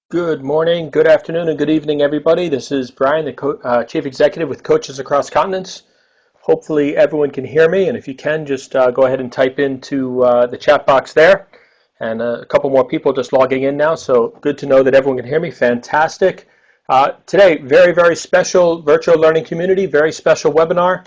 Good morning, good afternoon, and good evening, everybody. This is Brian, the Chief Executive with Coaches Across Continents. Hopefully everyone can hear me, and if you can, just go ahead and type into the chat box there. And a couple more people just logging in now, so good to know that everyone can hear me. Fantastic. Today, very, very special virtual learning community, very special webinar.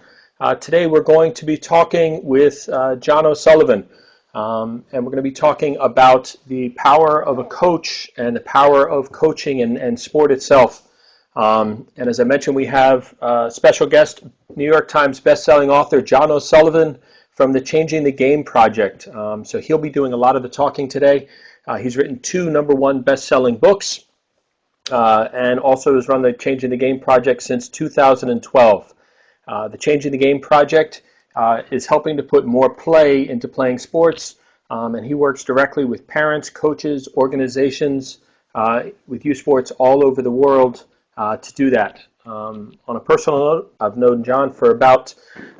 Today we're going to be talking with John O'Sullivan. And we're going to be talking about the power of a coach and the power of coaching and sport itself. And as I mentioned, we have a special guest, New York Times bestselling author John O'Sullivan from the Changing the Game project. So he'll be doing a lot of the talking today. He's written two #1 best-selling books and also has run the Changing the Game project since 2012. The Changing the Game project is helping to put more play into playing sports, and he works directly with parents, coaches, organizations, with youth sports all over the world to do that. On a personal note, I've known John for about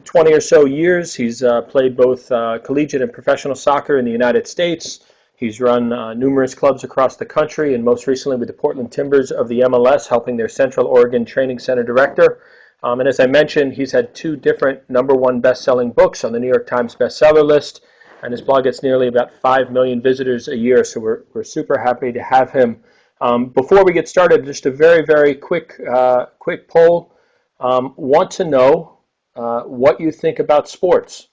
20 or so years. He's played both collegiate and professional soccer in the United States. He's run numerous clubs across the country, and most recently with the Portland Timbers of the MLS, helping their Central Oregon Training Center director. And as I mentioned, he's had two different #1 best-selling books on the New York Times bestseller list, and his blog gets nearly about 5 million visitors a year, so we're super happy to have him. Before we get started, just a very, very quick poll. Want to know what you think about sports.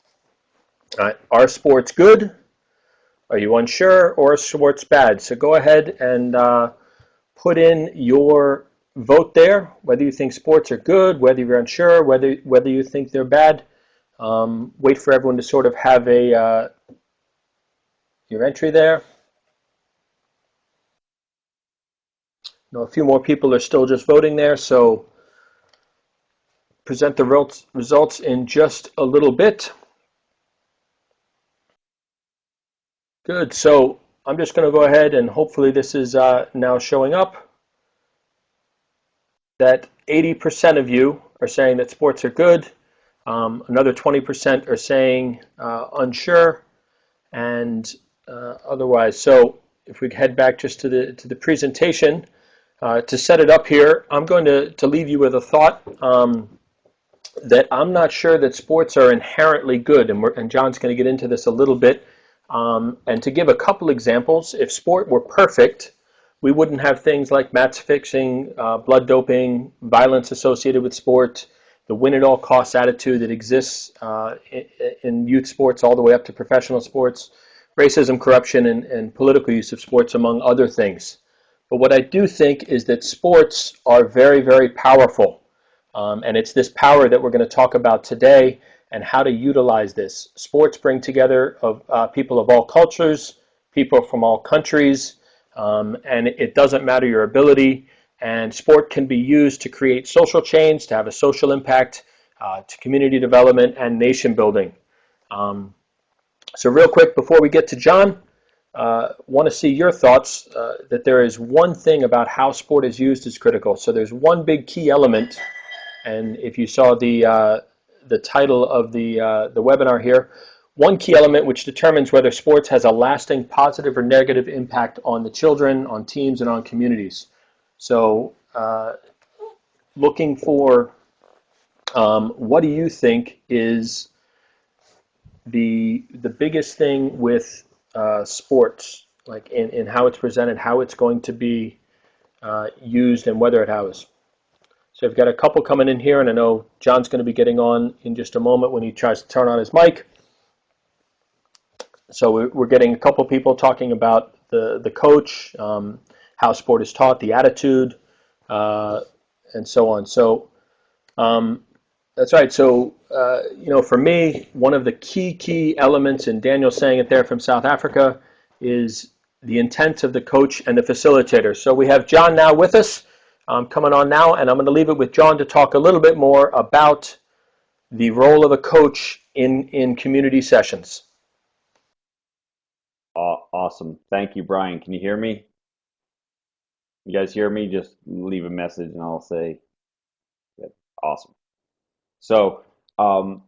Are sports good? Are you unsure? Or are sports bad? So go ahead and put in your vote there, whether you think sports are good, whether you're unsure, whether you think they're bad. Wait for everyone to sort of have your entry there. A few more people are still just voting there, so present the results in just a little bit. Good, so I'm just going to go ahead and hopefully this is now showing up. That 80% of you are saying that sports are good. Another 20% are saying unsure, and otherwise. So if we head back just to the presentation, to set it up here, I'm going to leave you with a thought that I'm not sure that sports are inherently good, and John's going to get into this a little bit. And to give a couple examples, if sport were perfect, we wouldn't have things like match fixing, blood doping, violence associated with sport, the win-at-all-costs attitude that exists in youth sports all the way up to professional sports, racism, corruption, and political use of sports, among other things. But what I do think is that sports are very, very powerful. And it's this power that we're going to talk about today and how to utilize this. Sports bring together people of all cultures, people from all countries, and it doesn't matter your ability. And sport can be used to create social change, to have a social impact, to community development and nation building. So real quick, before we get to John, want to see your thoughts that there is one thing about how sport is used is critical. So there's one big key element, and if you saw the title of the webinar here, one key element which determines whether sports has a lasting positive or negative impact on the children, on teams, and on communities. So looking for what do you think is the biggest thing with sports, like in how it's presented, how it's going to be used, and whether it has. So I've got a couple coming in here, and I know John's going to be getting on in just a moment when he tries to turn on his mic. So we're getting a couple people talking about the coach, how sport is taught, the attitude, and so on. So that's right. So for me, one of the key elements, and Daniel's saying it there from South Africa, is the intent of the coach and the facilitator. So we have John now with us, coming on now, and I'm going to leave it with John to talk a little bit more about the role of a coach in community sessions. Awesome. Thank you, Brian. Can you hear me? You guys hear me? Just leave a message and I'll say, good. Awesome. So, one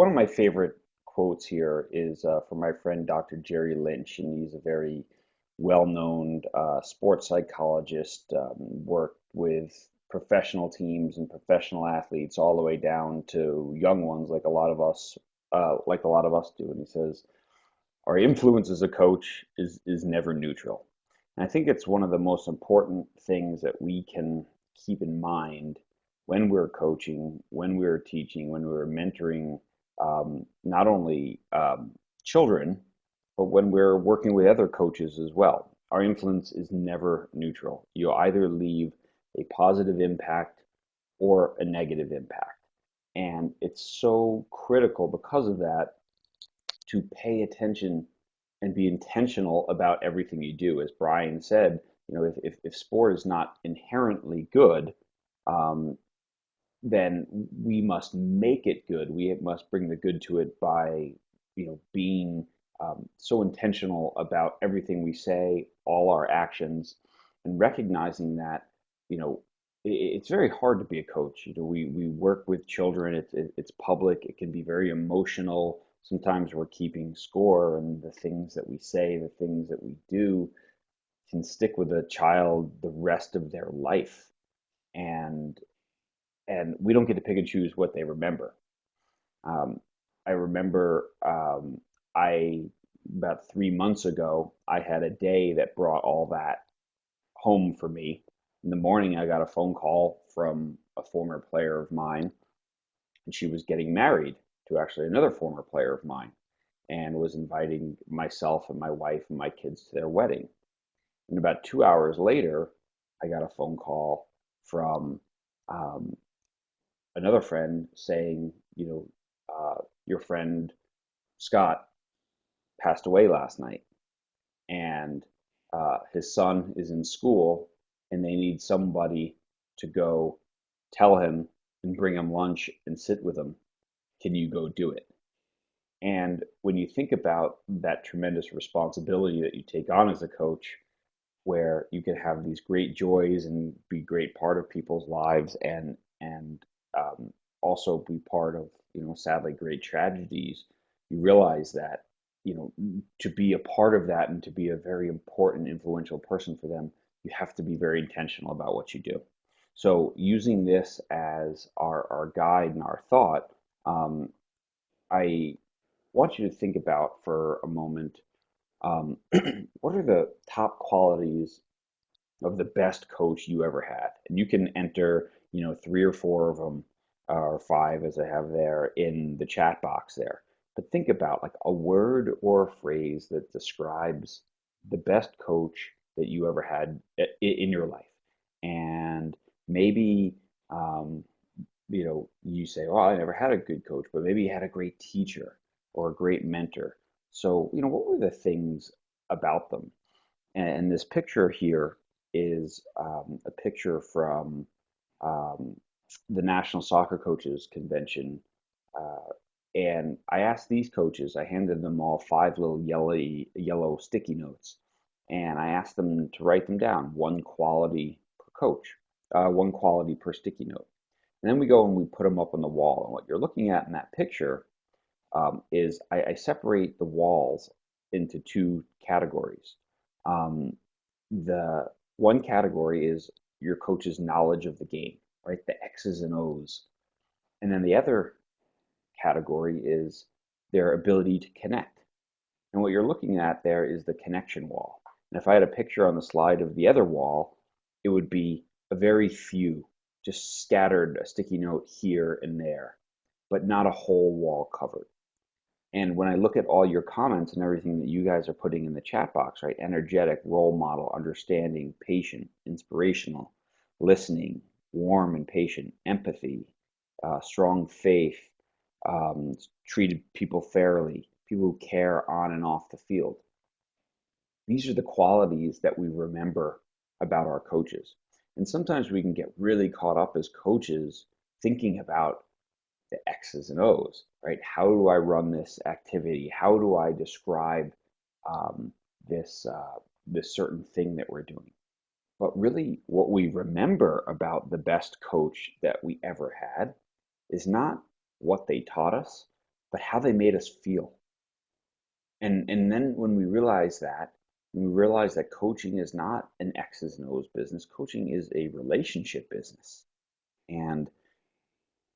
of my favorite quotes here is from my friend Dr. Jerry Lynch, and he's a very well-known sports psychologist, worked with professional teams and professional athletes all the way down to young ones like a lot of us do. And he says, our influence as a coach is never neutral. And I think it's one of the most important things that we can keep in mind when we're coaching, when we're teaching, when we're mentoring, not only children, but when we're working with other coaches as well. Our influence is never neutral. You either leave a positive impact or a negative impact. And it's so critical because of that to pay attention and be intentional about everything you do. As Brian said, if sport is not inherently good, um, then we must make it good. We must bring the good to it by, being so intentional about everything we say, all our actions, and recognizing that, it's very hard to be a coach. We work with children. It's public. It can be very emotional. Sometimes we're keeping score, and the things that we say, the things that we do, can stick with a child the rest of their life. And we don't get to pick and choose what they remember. Um, I remember I about 3 months ago, I had a day that brought all that home for me. In the morning, I got a phone call from a former player of mine, and she was getting married to actually another former player of mine, and was inviting myself and my wife and my kids to their wedding. And about 2 hours later, I got a phone call from um, another friend saying, your friend Scott passed away last night, and his son is in school, and they need somebody to go tell him and bring him lunch and sit with him. Can you go do it? And when you think about that tremendous responsibility that you take on as a coach, where you can have these great joys and be a great part of people's lives, and also be part of, sadly, great tragedies, you realize that, to be a part of that and to be a very important influential person for them, you have to be very intentional about what you do. So using this as our guide and our thought, I want you to think about for a moment, um, what are the top qualities of the best coach you ever had? And you can enter, three or four of them, or five, as I have there in the chat box there. But think about like a word or a phrase that describes the best coach that you ever had in your life. And maybe, um, you say, well, I never had a good coach, but maybe you had a great teacher or a great mentor. So, what were the things about them? And this picture here is a picture from um, the National Soccer Coaches Convention. Uh, and I asked these coaches, I handed them all five little yellow sticky notes, and I asked them to write them down, one quality per coach, one quality per sticky note. And then we go and we put them up on the wall. And what you're looking at in that picture is I separate the walls into two categories. Um, the one category is your coach's knowledge of the game, right? The X's and O's. And then the other category is their ability to connect. And what you're looking at there is the connection wall. And if I had a picture on the slide of the other wall, it would be a very few, just scattered a sticky note here and there, but not a whole wall covered. And when I look at all your comments and everything that you guys are putting in the chat box, right? Energetic, role model, understanding, patient, inspirational, listening, warm and patient, empathy, strong faith, treated people fairly, people who care on and off the field. These are the qualities that we remember about our coaches. And sometimes we can get really caught up as coaches thinking about the X's and O's, right? How do I run this activity? How do I describe um, this certain thing that we're doing? But really, what we remember about the best coach that we ever had is not what they taught us, but how they made us feel. And then when we realize that, And we realize that coaching is not an X's and O's business. Coaching is a relationship business. And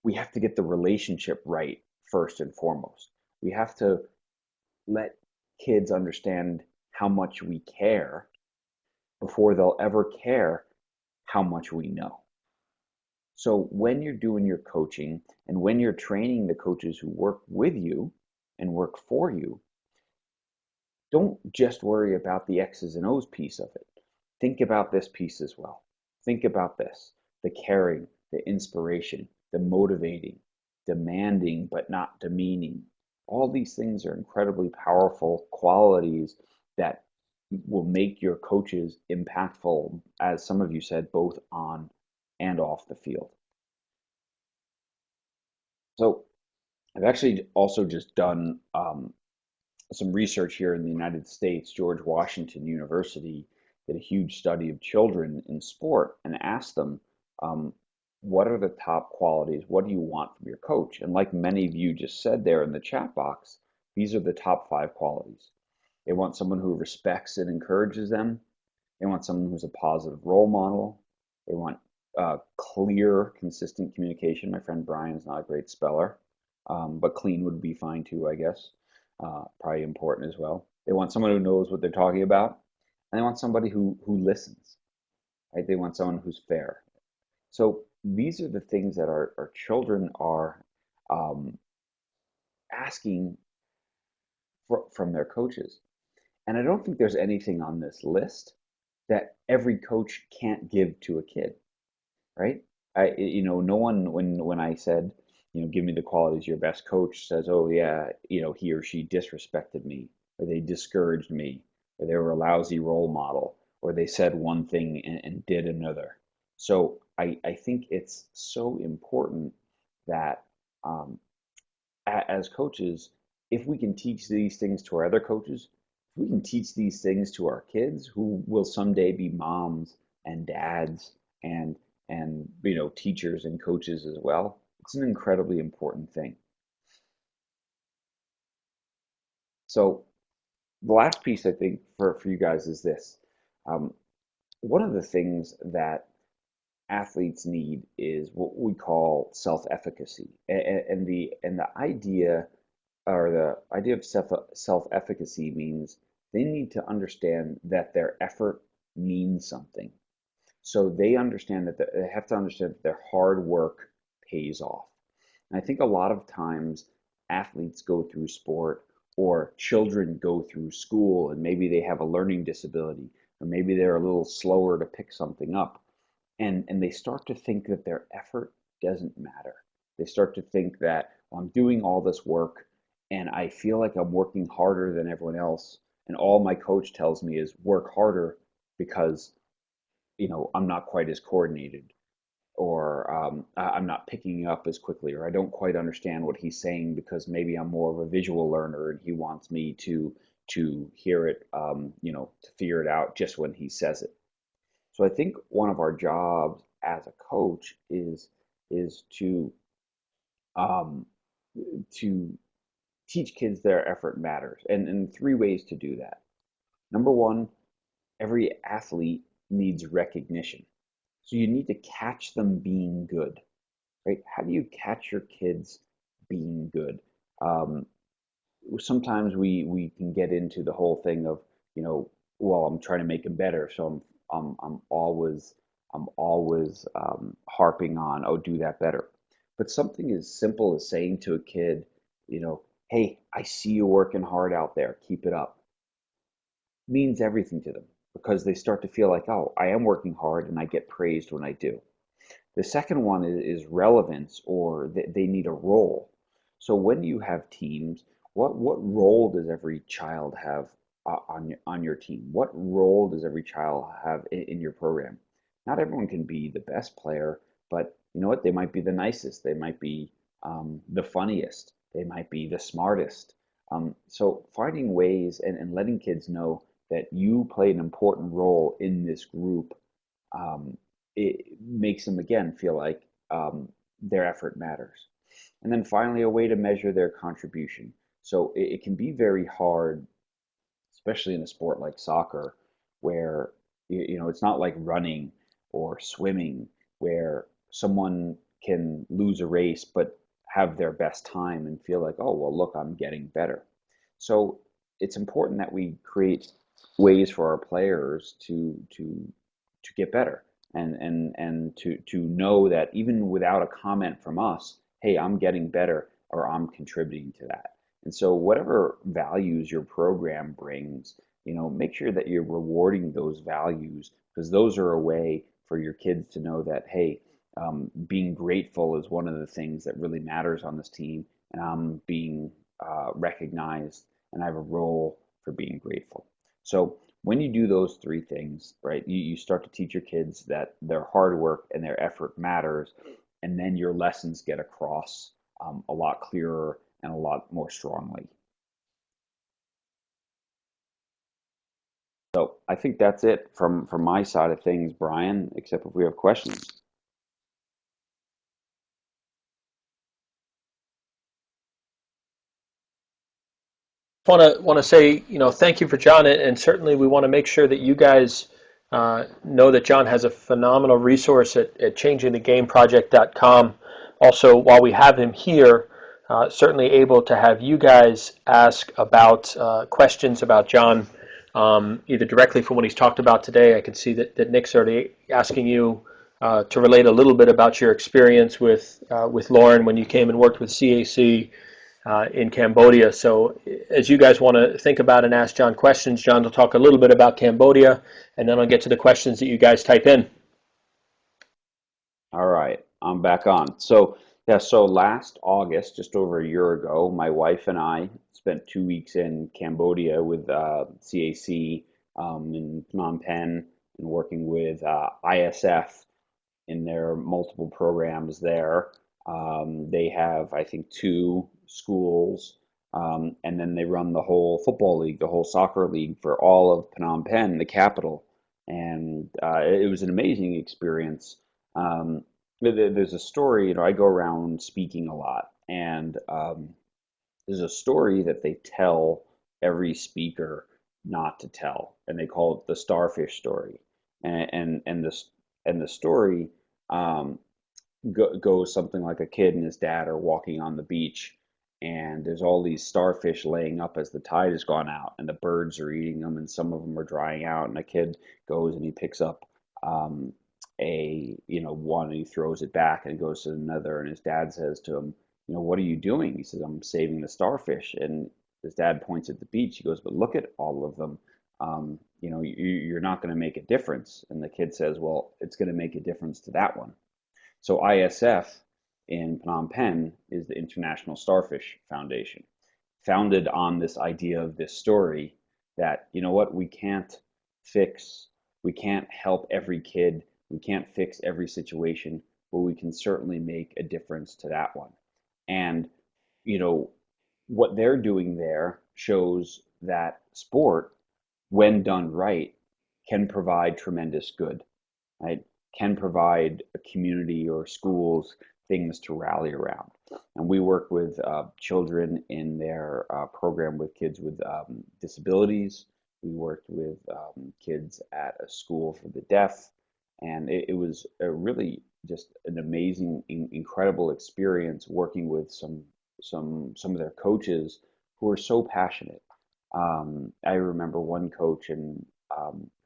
we have to get the relationship right first and foremost. We have to let kids understand how much we care before they'll ever care how much we know. So when you're doing your coaching and when you're training the coaches who work with you and work for you, don't just worry about the X's and O's piece of it. Think about this piece as well. Think about this: the caring, the inspiration, the motivating, demanding but not demeaning. All these things are incredibly powerful qualities that will make your coaches impactful, as some of you said, both on and off the field. So I've actually also just done some research here in the United States. George Washington University did a huge study of children in sport and asked them, um, what are the top qualities? What do you want from your coach? And like many of you just said there in the chat box, these are the top 5 qualities. They want someone who respects and encourages them. They want someone who's a positive role model. They want clear, consistent communication. My friend Brian's not a great speller, but clean would be fine too, I guess. Probably important as well. They want someone who knows what they're talking about, and they want somebody who listens, right? They want someone who's fair. So these are the things that our children are um, asking from their coaches. And I don't think there's anything on this list that every coach can't give to a kid, right? No one, when I said, give me the qualities your best coach, says, oh yeah, he or she disrespected me, or they discouraged me, or they were a lousy role model, or they said one thing and did another. So I think it's so important that um, as coaches, if we can teach these things to our other coaches, if we can teach these things to our kids who will someday be moms and dads and teachers and coaches as well, it's an incredibly important thing. So the last piece I think for you guys is this. Um, One of the things that athletes need is what we call self-efficacy, and the idea of self-efficacy means they need to understand that their effort means something. So they understand that they have to understand that their hard work pays off. And I think a lot of times athletes go through sport or children go through school and maybe they have a learning disability or maybe they're a little slower to pick something up and they start to think that their effort doesn't matter. They start to think that, well, I'm doing all this work and I feel like I'm working harder than everyone else. And all my coach tells me is work harder because, I'm not quite as coordinated or I'm not picking up as quickly, or I don't quite understand what he's saying because maybe I'm more of a visual learner and he wants me to hear it, to figure it out just when he says it. So I think one of our jobs as a coach is um, to teach kids their effort matters, and 3 ways to do that. Number one, every athlete needs recognition, so you need to catch them being good, right? How do you catch your kids being good? Um, Sometimes we can get into the whole thing of, well, I'm trying to make them better, so I'm always harping on, oh, do that better. But something as simple as saying to a kid, hey, I see you working hard out there, keep it up, means everything to them because they start to feel like, oh, I am working hard and I get praised when I do. The second one is relevance, or they need a role. So when you have teams, what role does every child have on your team? What role does every child have in your program? Not everyone can be the best player, but you know what? They might be the nicest. They might be the funniest. They might be the smartest. So finding ways and letting kids know that you play an important role in this group, um, it makes them again feel like their effort matters. And then finally, a way to measure their contribution. So it can be very hard especially in a sport like soccer, where it's not like running or swimming, where someone can lose a race but have their best time and feel like, oh, well, look, I'm getting better. So it's important that we create ways for our players to get better and to know that even without a comment from us, hey, I'm getting better or I'm contributing to that. And so whatever values your program brings, make sure that you're rewarding those values, because those are a way for your kids to know that, hey, being grateful is one of the things that really matters on this team, and I'm being recognized, and I have a role for being grateful. So when you do those three things, right, you start to teach your kids that their hard work and their effort matters, and then your lessons get across a lot clearer and a lot more strongly. So I think that's it from my side of things, Brian, except if we have questions. Want to say, thank you for John, and certainly we want to make sure that you guys know that John has a phenomenal resource at changingthegameproject.com. Also, while we have him here, certainly able to have you guys ask about questions about John, either directly from what he's talked about today. I can see that Nick's already asking you to relate a little bit about your experience with Lauren when you came and worked with CAC in Cambodia. So as you guys want to think about and ask John questions, John will talk a little bit about Cambodia, and then I'll get to the questions that you guys type in. All right, I'm back on. So, yeah, so last August, just over a year ago, my wife and I spent 2 weeks in Cambodia with CAC in Phnom Penh and working with ISF in their multiple programs there. They have, I think, two schools, and then they run the whole football league, the whole soccer league for all of Phnom Penh, the capital. And it was an amazing experience. Um, there's a story, I go around speaking a lot, and there's a story that they tell every speaker not to tell, and they call it the starfish story. And the story um, goes something like a kid and his dad are walking on the beach, and there's all these starfish laying up as the tide has gone out, and the birds are eating them, and some of them are drying out. And a kid goes and he picks up one, and he throws it back, and he goes to another, and his dad says to him, what are you doing? He says, I'm saving the starfish. And his dad points at the beach. He goes, but look at all of them. You're not going to make a difference. And the kid says, well, it's going to make a difference to that one. So ISF in Phnom Penh is the International Starfish Foundation, founded on this idea of this story that, what, fix, we can't help every kid, we can't fix every situation, but we can certainly make a difference to that one. And, you know, what they're doing there shows that sport, when done right, can provide tremendous good, right? Can provide a community or schools things to rally around. And we work with children in their program with kids with disabilities. We worked with kids at a school for the deaf, and it was a really just an amazing, incredible experience working with some of their coaches who are so passionate. I remember one coach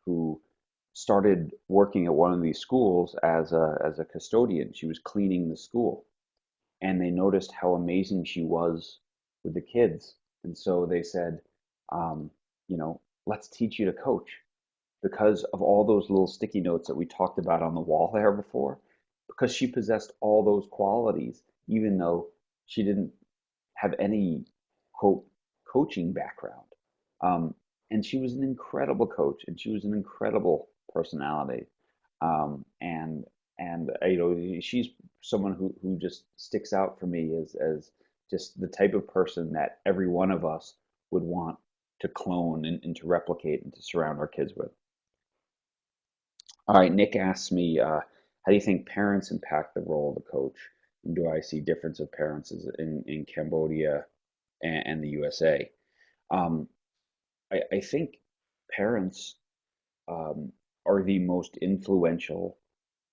who started working at one of these schools as a custodian. She was cleaning the school, and they noticed how amazing she was with the kids. And so they said, um, let's teach you to coach, because of all those little sticky notes that we talked about on the wall there before, because she possessed all those qualities, even though she didn't have any quote coaching background. Um, and she was an incredible coach, and she was an incredible personality. And she's someone who just sticks out for me as just the type of person that every one of us would want to clone and to replicate and to surround our kids with. All right, Nick asks me, how do you think parents impact the role of the coach? And do I see difference of parents in Cambodia and the USA? Um, I think parents um, are the most influential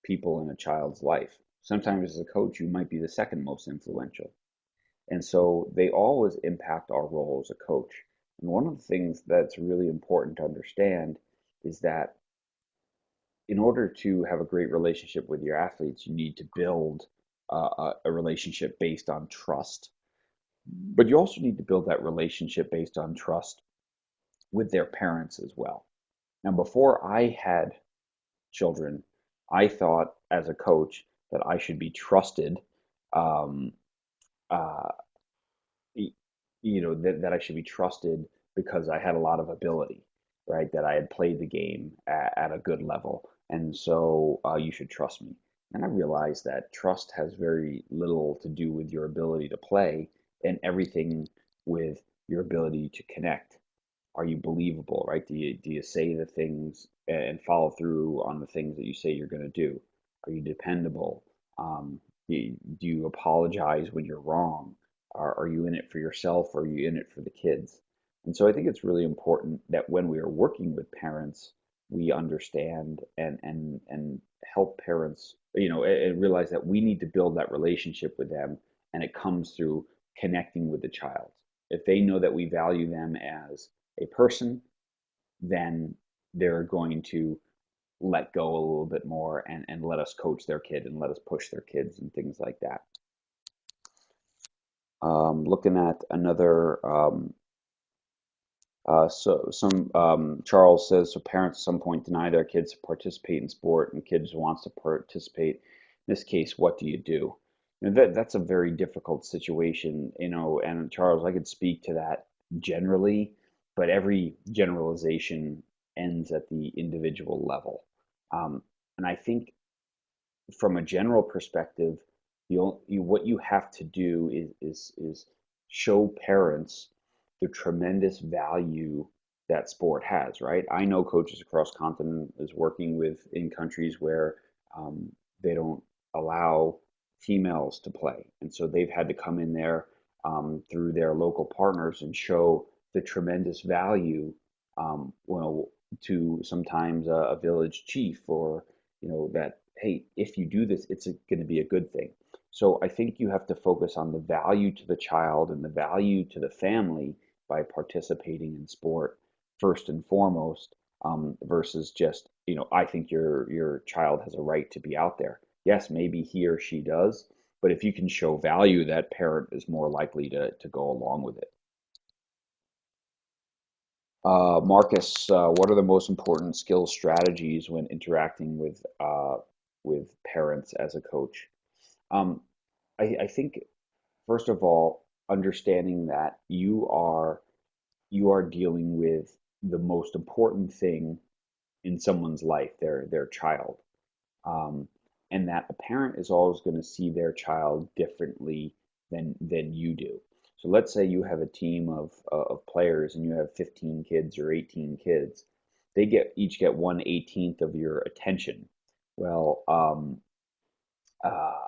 people in a child's life. Sometimes as a coach, you might be the second most influential. And so they always impact our role as a coach. And one of the things that's really important to understand is that in order to have a great relationship with your athletes, you need to build a relationship based on trust. But you also need to build that relationship based on trust with their parents as well. Now, before I had children, I thought as a coach that I should be trusted, um, uh, that I should be trusted because I had a lot of ability, right? That I had played the game at a good level. And so you should trust me. And I realized that trust has very little to do with your ability to play and everything with your ability to connect. Are you believable, right? Do you say the things and follow through on the things that you say you're going to do? Are you dependable? Do you apologize when you're wrong? Are you in it for yourself or are you in it for the kids? And so I think it's really important that when we are working with parents, we understand and help parents, and realize that we need to build that relationship with them, and it comes through connecting with the child. If they know that we value them as a person, then they're going to let go a little bit more and let us coach their kid and let us push their kids and things like that. Looking at another, so some Charles says, so parents at some point deny their kids to participate in sport, and kids wants to participate. In this case, what do you do? That's a very difficult situation, and Charles, I could speak to that generally, but every generalization ends at the individual level. And I think from a general perspective, what you have to do is show parents the tremendous value that sport has, right? I know coaches across continent is working with in countries where um, they don't allow females to play, and so they've had to come in there through their local partners and show the tremendous value, well, to sometimes a village chief or that, hey, if you do this, it's going to be a good thing. So I think you have to focus on the value to the child and the value to the family by participating in sport first and foremost, versus just, I think your child has a right to be out there. Yes, maybe he or she does, but if you can show value, that parent is more likely to go along with it. Marcus, what are the most important skills strategies when interacting with parents as a coach? Um, I think first of all, understanding that you are dealing with the most important thing in someone's life, their child, um, and that a parent is always going to see their child differently than you do. So let's say you have a team of players and you have 15 kids or 18 kids. They each get 1/18th of your attention. Well, uh,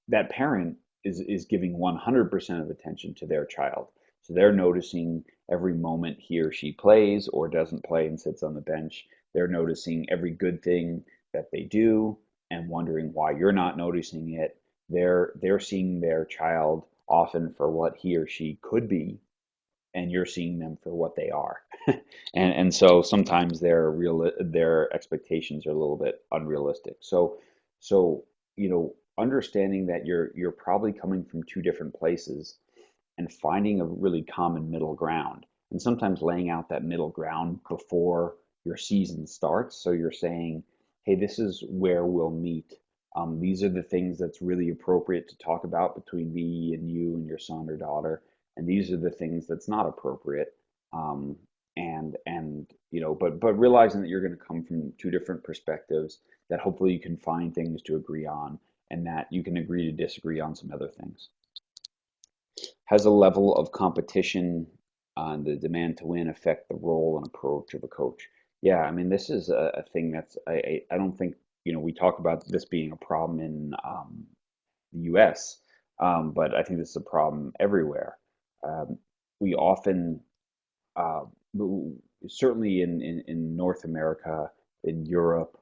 that parent is giving 100% of attention to their child. So they're noticing every moment he or she plays or doesn't play and sits on the bench. They're noticing every good thing that they do and wondering why you're not noticing it. They're seeing their child often for what he or she could be, and you're seeing them for what they are. And so sometimes their expectations are a little bit unrealistic. So understanding that you're probably coming from two different places and finding a really common middle ground, and sometimes laying out that middle ground before your season starts. So you're saying, hey, this is where we'll meet. These are the things that's really appropriate to talk about between me and you and your son or daughter, and these are the things that's not appropriate. Um, and but realizing that you're going to come from two different perspectives, that hopefully you can find things to agree on, and that you can agree to disagree on some other things. Has a level of competition on the demand to win affect the role and approach of a coach? Yeah, I mean, this is a thing that's I don't think we talk about this being a problem in the U.S., but I think this is a problem everywhere. We often certainly in North America, in Europe,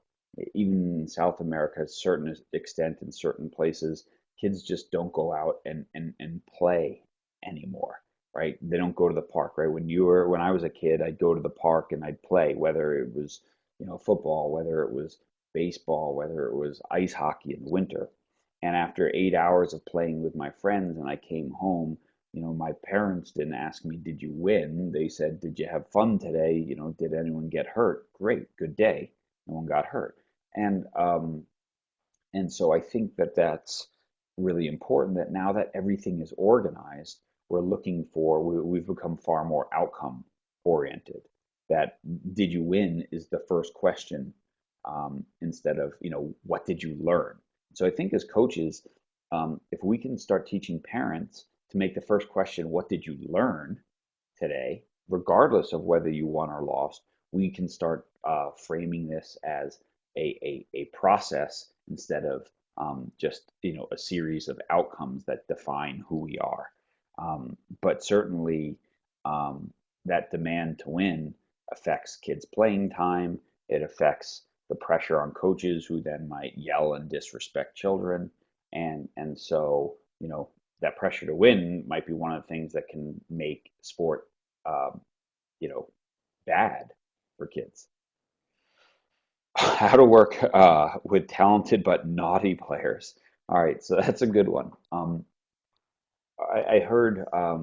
even in South America, to a certain extent in certain places, kids just don't go out and play anymore, right? They don't go to the park, right? When I was a kid, I'd go to the park and I'd play, whether it was, football, whether it was baseball, whether it was ice hockey in the winter. And after 8 hours of playing with my friends and I came home, my parents didn't ask me, did you win? They said, did you have fun today? Did anyone get hurt? Great, good day. No one got hurt. And so I think that that's really important that now that everything is organized, we've become far more outcome oriented. That did you win is the first question, instead of, what did you learn? So I think as coaches, if we can start teaching parents to make the first question, what did you learn today, regardless of whether you won or lost, we can start framing this as a process instead of just a series of outcomes that define who we are. But certainly, that demand to win affects kids' playing time. It affects the pressure on coaches who then might yell and disrespect children, and so that pressure to win might be one of the things that can make sport, um, you know, bad for kids. How to work with talented but naughty players. All right, so that's a good one. I heard a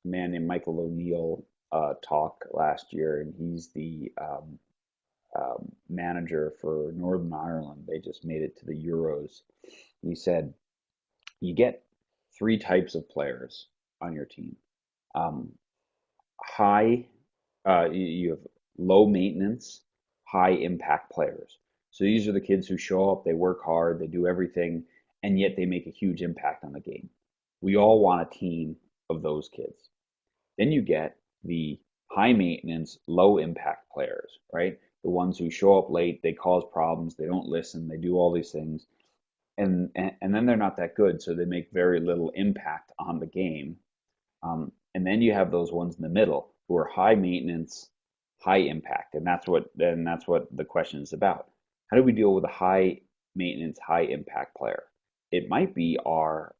man named Michael O'Neill talk last year, and he's the manager for Northern Ireland. They just made it to the Euros. And he said, you get three types of players on your team. Um, high, you have low maintenance, high impact players. So these are the kids who show up, they work hard, they do everything, and yet they make a huge impact on the game. We all want a team of those kids. Then you get the high maintenance, low impact players, right? The ones who show up late, they cause problems, they don't listen, they do all these things, and then they're not that good, so they make very little impact on the game. And then you have those ones in the middle who are high maintenance, high impact, and that's what the question is about. How do we deal with a high maintenance, high impact player? It might be our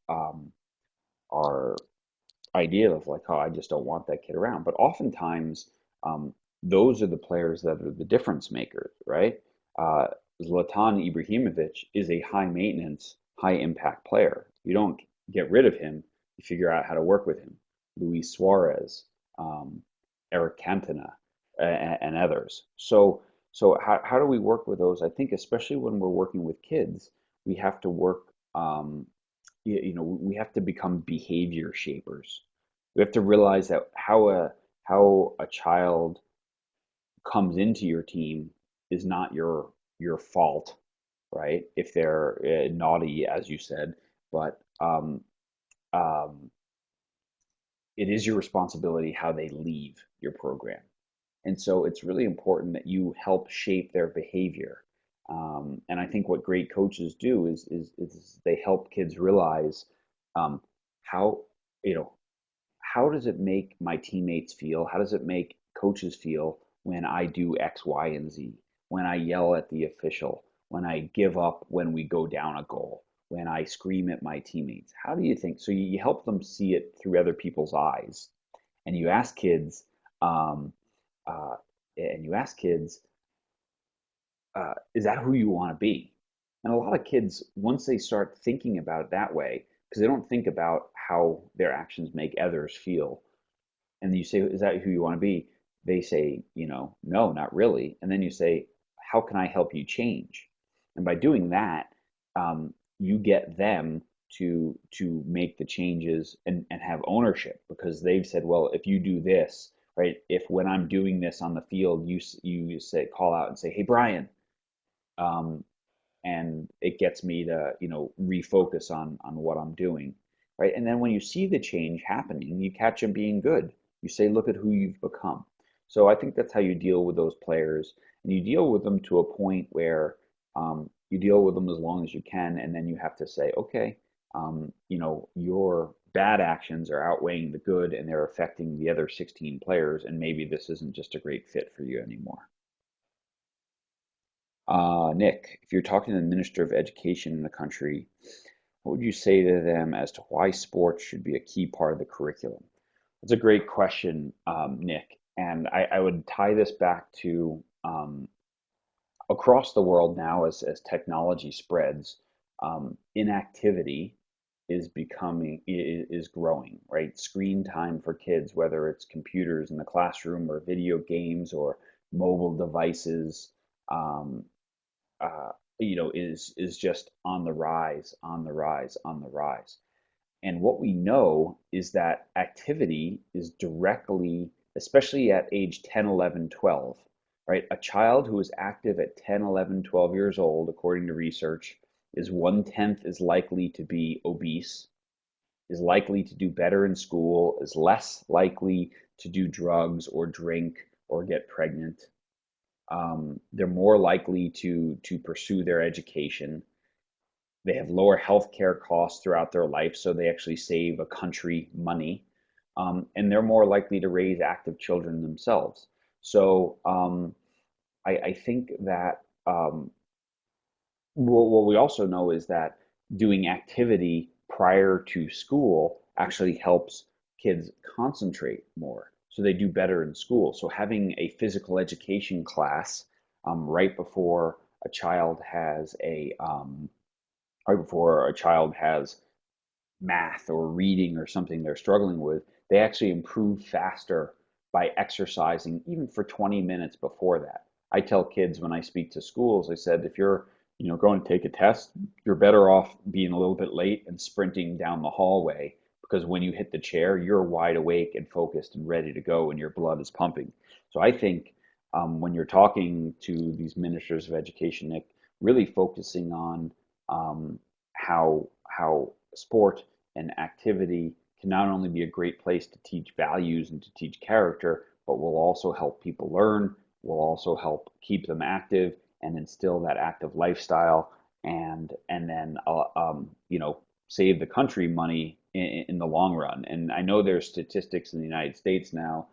idea of like, oh, I just don't want that kid around. But oftentimes, um, those are the players that are the difference makers, right? Uh, Zlatan Ibrahimovic is a high maintenance, high impact player. You don't get rid of him, you figure out how to work with him. Luis Suarez, um, Eric Cantona, and others. So how do we work with those? I think especially when we're working with kids, we have to work. We have to become behavior shapers. We have to realize that how a child comes into your team is not your fault, right? If they're naughty, as you said, but um, it is your responsibility how they leave your program. And so it's really important that you help shape their behavior. And I think what great coaches do is they help kids realize, how, you know, how does it make my teammates feel? How does it make coaches feel when I do X, Y, and Z? When I yell at the official, when I give up when we go down a goal, when I scream at my teammates? How do you think? So you help them see it through other people's eyes, and you ask kids, um, uh, and you ask kids, is that who you want to be? And a lot of kids, once they start thinking about it that way, because they don't think about how their actions make others feel, and you say, is that who you want to be? They say, no, not really. And then you say, how can I help you change? And by doing that, you get them to make the changes and have ownership, because they've said, well, if you do this, right? If when I'm doing this on the field, you say, call out and say, hey, Brian, um, and it gets me to refocus on what I'm doing, right? And then when you see the change happening, you catch them being good. You say, look at who you've become. So I think that's how you deal with those players, and you deal with them to a point where, you deal with them as long as you can, and then you have to say, okay, you're bad actions are outweighing the good and they're affecting the other 16 players, and maybe this isn't just a great fit for you anymore. Nick, if you're talking to the Minister of Education in the country, what would you say to them as to why sports should be a key part of the curriculum? That's a great question, Nick. And I would tie this back to across the world now as technology spreads, inactivity is growing, right? Screen time for kids, whether it's computers in the classroom or video games or mobile devices, um, is just on the rise, on the rise, on the rise. And what we know is that activity is directly, especially at age 10, 11, 12, right? A child who is active at 10, 11, 12 years old, according to research, is 1/10 as likely to be obese, is likely to do better in school, is less likely to do drugs or drink or get pregnant. They're more likely to pursue their education. They have lower healthcare costs throughout their life, so they actually save a country money, and they're more likely to raise active children themselves. So I think that what we also know is that doing activity prior to school actually helps kids concentrate more, so they do better in school. So having a physical education class right before a child has a right before a child has math or reading or something they're struggling with, they actually improve faster by exercising even for 20 minutes before that. I tell kids when I speak to schools, I said, if you're going to take a test, you're better off being a little bit late and sprinting down the hallway, because when you hit the chair, you're wide awake and focused and ready to go and your blood is pumping. So I think when you're talking to these ministers of education, Nick, really focusing on how sport and activity can not only be a great place to teach values and to teach character, but will also help people learn, will also help keep them active and instill that active lifestyle, and then save the country money in the long run. And I know there's statistics in the United States now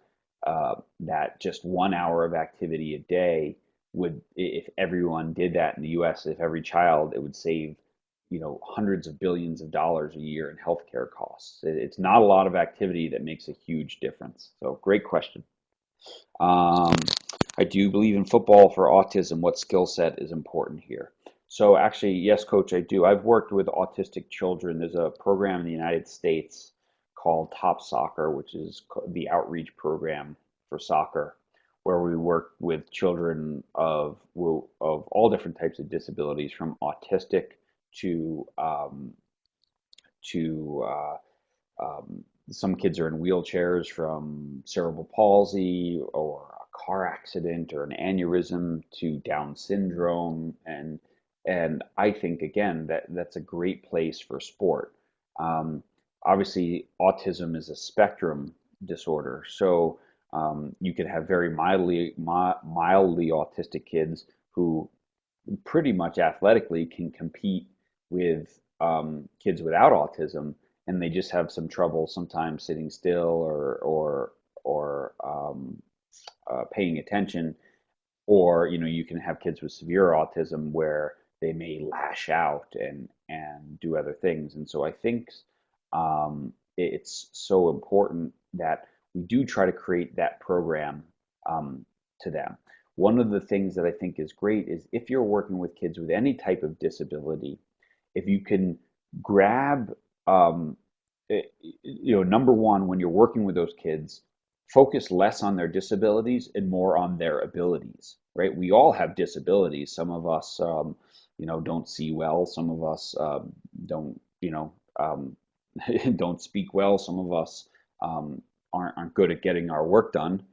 that just 1 hour of activity a day would, if everyone did that in the US, if every child, it would save hundreds of billions of dollars a year in healthcare costs. It's not a lot of activity that makes a huge difference. So great question. Um, I do believe in football for autism. What skill set is important here? So actually, yes, coach, I do. I've worked with autistic children. There's a program in the United States called Top Soccer, which is the outreach program for soccer, where we work with children of all different types of disabilities, from autistic to to some kids are in wheelchairs from cerebral palsy or a car accident or an aneurysm to Down syndrome, and I think again that that's a great place for sport. Um, Obviously, autism is a spectrum disorder, so you could have very mildly autistic kids who pretty much athletically can compete with kids without autism, and they just have some trouble sometimes sitting still or paying attention. Or you can have kids with severe autism where they may lash out and do other things. And so I think it's so important that we do try to create that program to them. One of the things that I think is great is if you're working with kids with any type of disability, if you can grab, number one, when you're working with those kids, focus less on their disabilities and more on their abilities, right? We all have disabilities. Some of us, don't see well. Some of us don't, don't speak well. Some of us aren't good at getting our work done,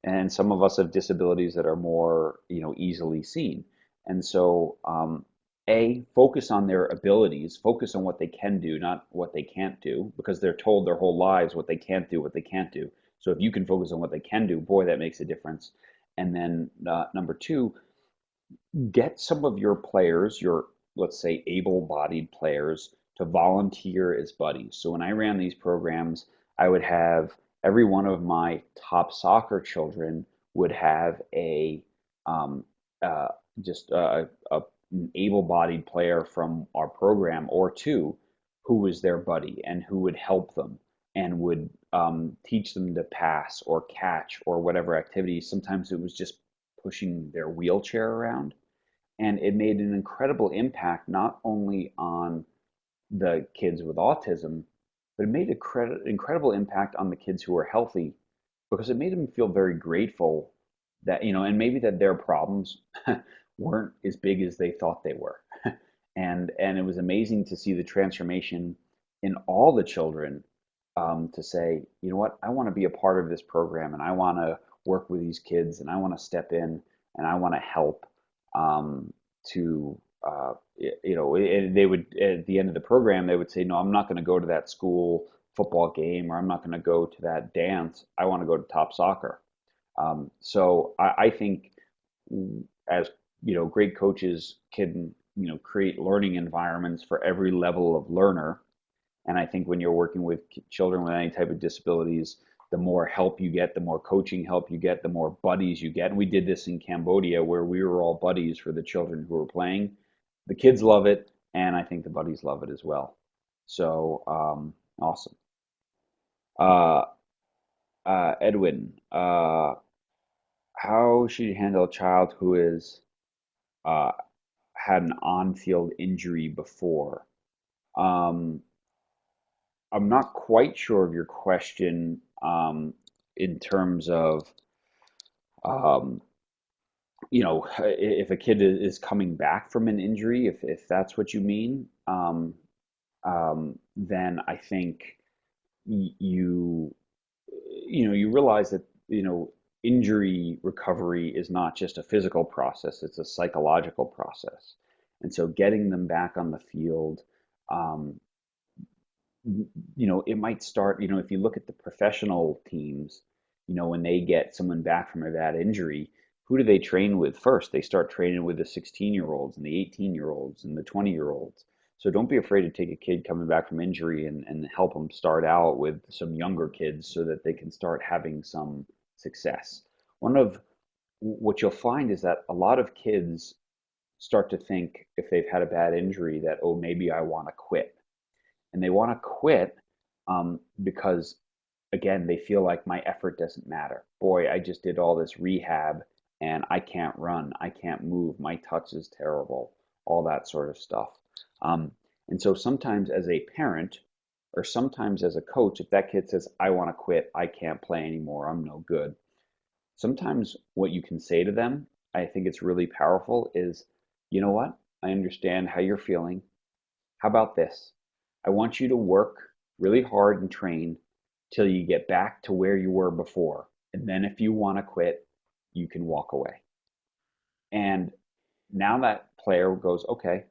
and some of us have disabilities that are more, easily seen. And so, focus on their abilities, focus on what they can do, not what they can't do, because they're told their whole lives what they can't do, what they can't do. So if you can focus on what they can do, boy, that makes a difference. And then number two, get some of your players, your, let's say, able-bodied players, to volunteer as buddies. So when I ran these programs, I would have every one of my top soccer children would have a um, uh, just an able-bodied player from our program or two who was their buddy and who would help them and would teach them to pass or catch or whatever activity. Sometimes it was just pushing their wheelchair around. And it made an incredible impact not only on the kids with autism, but it made an incredible impact on the kids who were healthy because it made them feel very grateful that, and maybe that their problems weren't as big as they thought they were. And it was amazing to see the transformation in all the children, to say, you know what, I want to be a part of this program and I want to work with these kids and I want to step in and I want to help, to and they would, at the end of the program, they would say, no, I'm not going to go to that school football game, or I'm not going to go to that dance. I want to go to top soccer. So I think, as great coaches can create learning environments for every level of learner. And I think when you're working with children with any type of disabilities, the more help you get, the more coaching help you get, the more buddies you get. And we did this in Cambodia where we were all buddies for the children who were playing. The kids love it, and I think the buddies love it as well. So awesome. Uh, Edwin, how should you handle a child who is uh, had an on-field injury before? Um, I'm not quite sure of your question, in terms of, um, if a kid is coming back from an injury, if that's what you mean, then I think you you realize that injury recovery is not just a physical process; it's a psychological process. And so, getting them back on the field, um, it might start, if you look at the professional teams, when they get someone back from a bad injury, who do they train with first? They start training with the 16-year-olds and the 18-year-olds and the 20-year-olds. So don't be afraid to take a kid coming back from injury and help them start out with some younger kids so that they can start having some success. One of what you'll find is that a lot of kids start to think, if they've had a bad injury, that, oh, maybe I want to quit. And they want to quit, because, again, they feel like my effort doesn't matter. Boy, I just did all this rehab and I can't run, I can't move, my touch is terrible, all that sort of stuff. Um, and so sometimes as a parent, or sometimes as a coach, if that kid says, I want to quit, I can't play anymore, I'm no good, sometimes what you can say to them, I think it's really powerful, is, you know what? I understand how you're feeling. How about this? I want you to work really hard and train till you get back to where you were before. And then if you want to quit, you can walk away. And now that player goes, okay,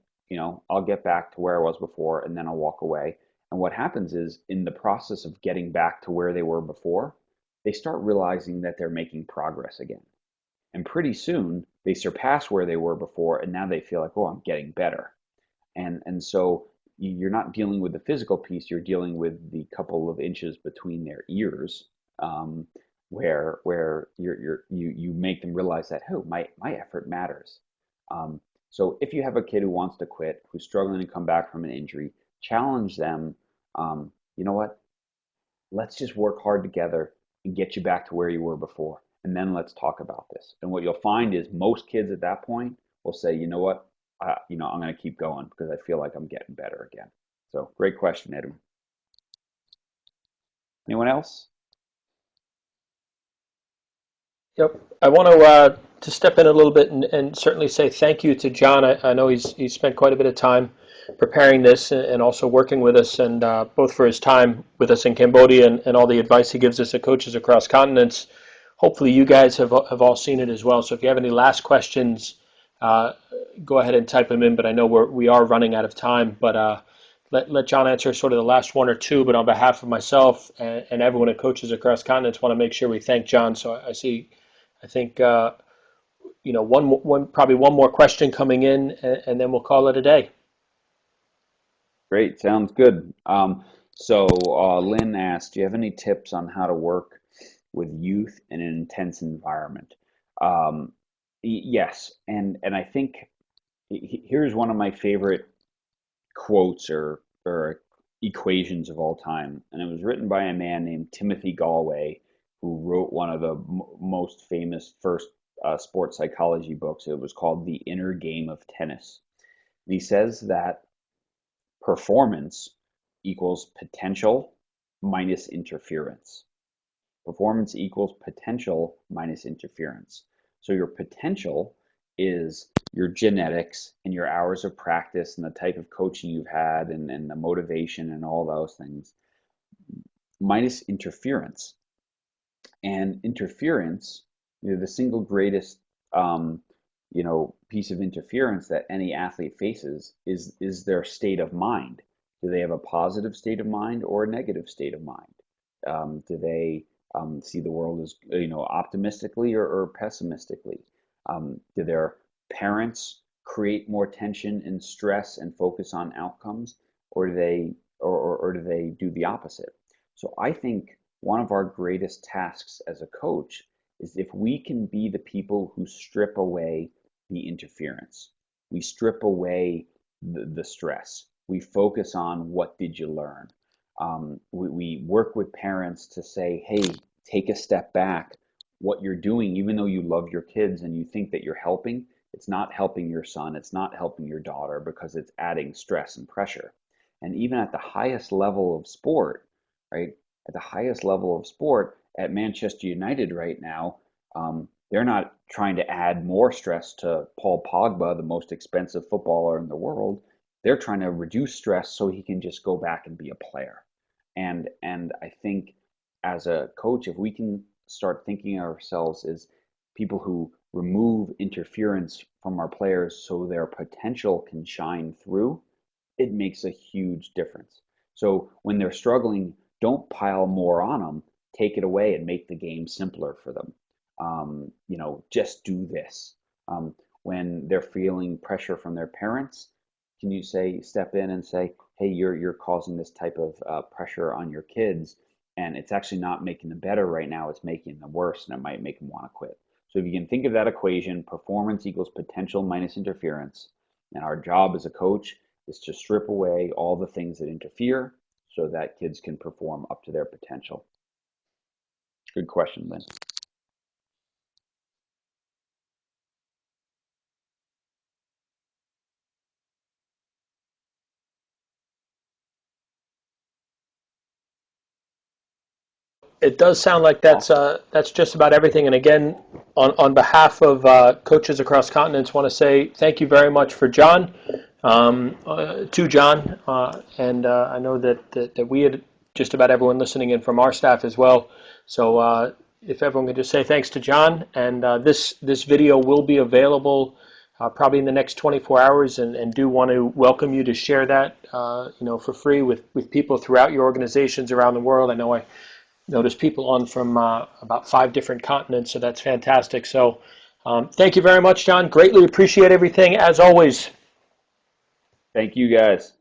I'll get back to where I was before and then I'll walk away. And what happens is, in the process of getting back to where they were before, they start realizing that they're making progress again. And pretty soon they surpass where they were before, and now they feel like, oh, I'm getting better. And so you're not dealing with the physical piece, you're dealing with the couple of inches between their ears, where you make them realize that, oh, my effort matters. So if you have a kid who wants to quit, who's struggling to come back from an injury, challenge them. You know what? Let's just work hard together and get you back to where you were before, and then let's talk about this. And what you'll find is, most kids at that point will say, you know what, I'm going to keep going because I feel like I'm getting better again. So great question, Edwin. Anyone else? Yep. I want to step in a little bit and certainly say thank you to John. I know he's spent quite a bit of time preparing this and also working with us, and both for his time with us in Cambodia and all the advice he gives us to coaches across continents. Hopefully you guys have all seen it as well. So if you have any last questions, uh, go ahead and type them in. But I know we are running out of time. But let John answer sort of the last one or two. But on behalf of myself and everyone at Coaches Across Continents, want to make sure we thank John. So I think one probably one more question coming in, and then we'll call it a day. Great, sounds good. Lynn asked, do you have any tips on how to work with youth in an intense environment? Um, yes, and I think here's one of my favorite quotes or equations of all time, and it was written by a man named Timothy Galway, who wrote one of the most famous first sports psychology books. It was called The Inner Game of Tennis. And he says that performance equals potential minus interference. Performance equals potential minus interference. So your potential is your genetics and your hours of practice and the type of coaching you've had and the motivation and all those things, minus interference. And interference, the single greatest piece of interference that any athlete faces is their state of mind. Do they have a positive state of mind or a negative state of mind? Do they see the world as optimistically or pessimistically? Do their parents create more tension and stress and focus on outcomes, or do they do the opposite? So I think one of our greatest tasks as a coach is if we can be the people who strip away the interference, we strip away the stress, we focus on what did you learn. We work with parents to say, hey, take a step back. What you're doing, even though you love your kids and you think that you're helping, it's not helping your son, it's not helping your daughter because it's adding stress and pressure. And even at the highest level of sport, right? At the highest level of sport at Manchester United right now, they're not trying to add more stress to Paul Pogba, the most expensive footballer in the world. They're trying to reduce stress so he can just go back and be a player. And I think as a coach, if we can start thinking of ourselves as people who remove interference from our players so their potential can shine through, it makes a huge difference. So when they're struggling, don't pile more on them. Take it away and make the game simpler for them. Just do this. When they're feeling pressure from their parents, can you step in and say, hey, you're causing this type of pressure on your kids, and it's actually not making them better right now. It's making them worse, and it might make them want to quit. So if you can think of that equation, performance equals potential minus interference, and our job as a coach is to strip away all the things that interfere so that kids can perform up to their potential. Good question, Lynn. It does sound like Awesome. that's just about everything. And again, on behalf of coaches across continents, want to say thank you very much for John, to John, and I know that we had just about everyone listening in from our staff as well. So if everyone could just say thanks to John, and this video will be available probably in the next 24 hours, and do want to welcome you to share that for free with people throughout your organizations around the world. I know I notice people on from about 5 different continents, so that's fantastic. So thank you very much, John. Greatly appreciate everything, as always. Thank you, guys.